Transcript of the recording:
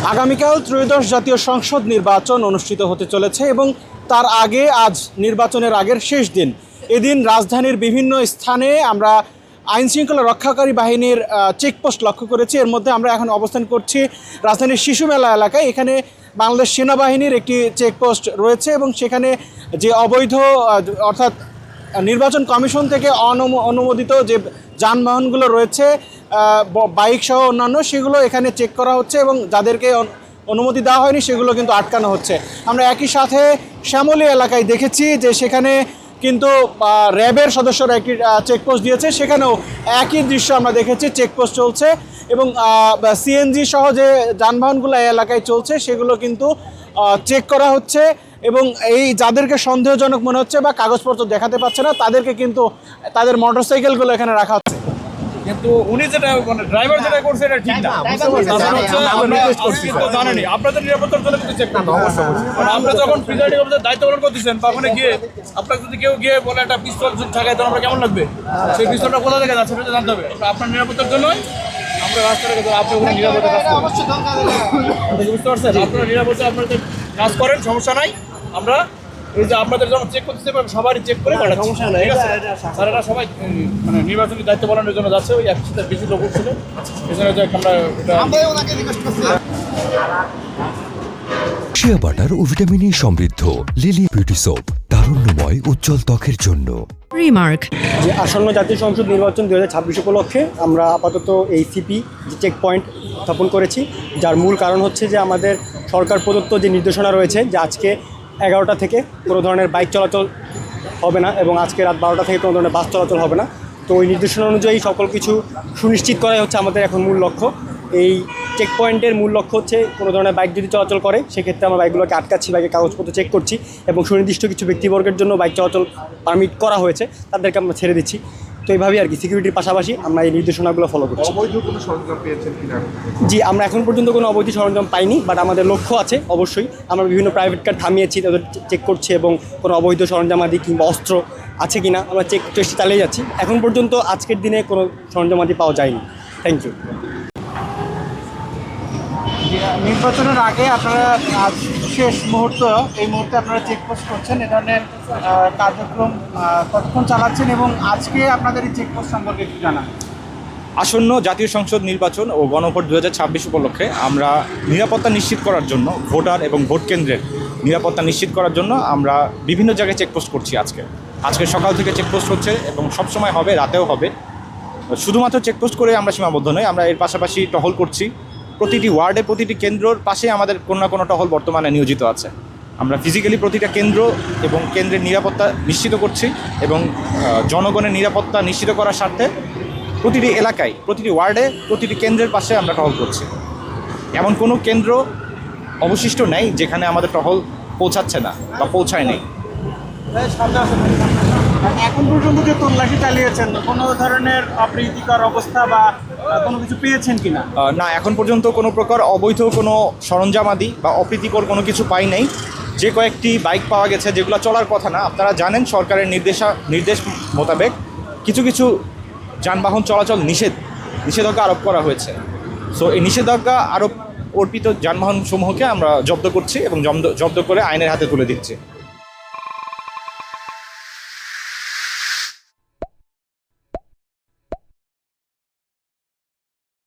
আগামীকাল ত্রয়োদশ জাতীয় সংসদ নির্বাচন অনুষ্ঠিত হতে চলেছে এবং তার আগে আজ নির্বাচনের আগের শেষ দিন। এদিন রাজধানীর বিভিন্ন স্থানে আমরা আইনশৃঙ্খলা রক্ষাকারী বাহিনীর চেকপোস্ট লক্ষ্য করেছি। এর মধ্যে আমরা এখন অবস্থান করছি রাজধানীর শিশু মেলা এলাকায়। এখানে বাংলাদেশ সেনাবাহিনীর একটি চেকপোস্ট রয়েছে এবং সেখানে যে অবৈধ অর্থাৎ নির্বাচন কমিশন থেকে অনুমোদিত যে যানবাহনগুলো রয়েছে বাইক সহ অন্যান্য, সেগুলো এখানে চেক করা হচ্ছে এবং যাদেরকে অনুমতি দেওয়া হয়নি সেগুলো কিন্তু আটকানো হচ্ছে। আমরা একই সাথে শ্যামলী এলাকায় দেখেছি যে সেখানে কিন্তু র্যাবের সদস্যরা একটি চেকপোস্ট দিয়েছে, সেখানেও একই দৃশ্য আমরা দেখেছি, চেকপোস্ট চলছে এবং সিএনজি সহ যে যানবাহনগুলো এই এলাকায় চলছে সেগুলো কিন্তু চেক করা হচ্ছে এবং এই যাদেরকে সন্দেহজনক মনে হচ্ছে বা কাগজপত্র দেখাতে পাচ্ছে না তাদেরকে কিন্তু তাদের মোটরসাইকেলগুলো এখানে রাখা হচ্ছে। কিন্তু উনি যেটা মানে ড্রাইভার যেটা করছে এটা ঠিক না। জানেনি আপনাদের নিরাপত্তার জন্য কিন্তু চেক করতে হবে। আমরা যখন প্রিজাইডিং অফিসার দায়িত্ব পালন করতেছেন বা ওখানে গিয়ে আপনাকে যদি কেউ গিয়ে বলে একটা পিস্তল ঠেকায় তখন আমরা কেমন লাগবে? সেই পিস্তলটা কোথা থেকে যাচ্ছে সেটা জানতে হবে। আপনার নিরাপত্তার জন্যই আমরা রাস্তায় আপনি ওখানে নিরাপত্তা কাজ করেন, বুঝতে পারছেন? আপনারা নিরাপত্তা আপনাদের কাজ করেন, সমস্যা নাই। আমরা এই যে আপনাদের যখন চেক করতেছে সবারই চেক করে সমস্যা নাই, ঠিক আছে? স্যারেরা সবাই মানে নির্বাচনী দায়িত্ব পালনের জন্য যাচ্ছে, ওই একসাথে বেশি লোক উঠছিল এই জন্য আমরা শিয়া বাটার ও ভিটামিন ই সমৃদ্ধ লিলি বিউটি সোপ, তারুণ্যময় উজ্জ্বল ত্বকের জন্য। রিমার্ক যে আসন্ন জাতীয় সংসদ নির্বাচন 2026 উপলক্ষে আমরা আপাতত এই সিপি চেক পয়েন্ট স্থাপন করেছি, যার মূল কারণ হচ্ছে যে আমাদের সরকার প্রদত্ত যে নির্দেশনা রয়েছে যে আজকে 11টা থেকে কোনো ধরনের বাইক চলাচল হবে না এবং আজকে রাত 12টা থেকে কোনো ধরনের বাস চলাচল হবে না। তো ওই নির্দেশনা অনুযায়ী সকল কিছু সুনিশ্চিত করাই হচ্ছে আমাদের এখন মূল লক্ষ্য। এই চেক পয়েন্টের মূল লক্ষ্য হচ্ছে কোনো ধরনের বাইক যদি চলাচল করে সেক্ষেত্রে আমরা বাইকগুলোকে আটকাচ্ছি, বাইকের কাগজপত্র চেক করছি এবং সুনির্দিষ্ট কিছু ব্যক্তিবর্গের জন্য বাইক চলাচল পারমিট করা হয়েছে তাদেরকে আমরা ছেড়ে দিচ্ছি। তো এইভাবেই আর কি সিকিউরিটির পাশাপাশি আমরা এই নির্দেশনাগুলো ফলো করছি। অবৈধ কোনো সরঞ্জাম পেয়েছেন কিনা? জি, আমরা এখন পর্যন্ত কোনো অবৈধ সরঞ্জাম পাইনি, বাট আমাদের লক্ষ্য আছে অবশ্যই। আমরা বিভিন্ন প্রাইভেট কার থামিয়েছি, তাদের চেক করছি এবং কোনো অবৈধ সরঞ্জামাদি কিংবা অস্ত্র আছে কিনা আমরা চেষ্টা চালিয়ে যাচ্ছি। এখন পর্যন্ত আজকের দিনে কোনো সরঞ্জামাদি পাওয়া যায়নি। Thank you. নির্বাচনের আগে আপনারা আজ শেষ মুহূর্ত, এই মুহূর্তে আপনারা চেকপোস্ট করছেন, এ ধরনের কার্যক্রম কতক্ষণ চালাচ্ছেন এবং আজকে আপনাদের এই চেকপোস্ট সম্পর্কে একটু জানান। আসন্ন জাতীয় সংসদ নির্বাচন ও গণভোট 2026 উপলক্ষে আমরা নিরাপত্তা নিশ্চিত করার জন্য ভোটার এবং ভোট কেন্দ্রের নিরাপত্তা নিশ্চিত করার জন্য আমরা বিভিন্ন জায়গায় চেকপোস্ট করছি। আজকে সকাল থেকে চেকপোস্ট হচ্ছে এবং সবসময় হবে, রাতেও হবে। শুধুমাত্র চেকপোস্ট করে আমরা সীমাবদ্ধ নই, আমরা এর পাশাপাশি টহল করছি। প্রতিটি ওয়ার্ডে প্রতিটি কেন্দ্রর পাশে আমাদের কোনো না কোনো টহল বর্তমানে নিয়োজিত আছে। আমরা ফিজিক্যালি প্রতিটা কেন্দ্র এবং কেন্দ্রের নিরাপত্তা নিশ্চিত করছি এবং জনগণের নিরাপত্তা নিশ্চিত করার স্বার্থে প্রতিটি এলাকায়, প্রতিটি ওয়ার্ডে, প্রতিটি কেন্দ্রের পাশে আমরা টহল করছি। এমন কোনো কেন্দ্র অবশিষ্ট নেই যেখানে আমাদের টহল পৌঁছাচ্ছে না বা পৌঁছায় নেই। এখন পর্যন্ত যে তল্লাশি চালিয়েছেন কোনো ধরনের অপ্রীতিকর অবস্থা বা কোনো কিছু পেয়েছেন কিনা? না, এখন পর্যন্ত কোনো প্রকার অবৈধ কোনো সরঞ্জামাদি বা অপ্রীতিকর কোনো কিছু পাই নাই। যে কয়েকটি বাইক পাওয়া গেছে যেগুলো চলার কথা না, আপনারা জানেন সরকারের নির্দেশ মোতাবেক কিছু কিছু যানবাহন চলাচল নিষেধাজ্ঞা আরোপ করা হয়েছে। সো এই নিষেধাজ্ঞা আরোপ অর্পিত যানবাহন সমূহকে আমরা জব্দ করছি এবং জব্দ করে আইনের হাতে তুলে দিচ্ছি।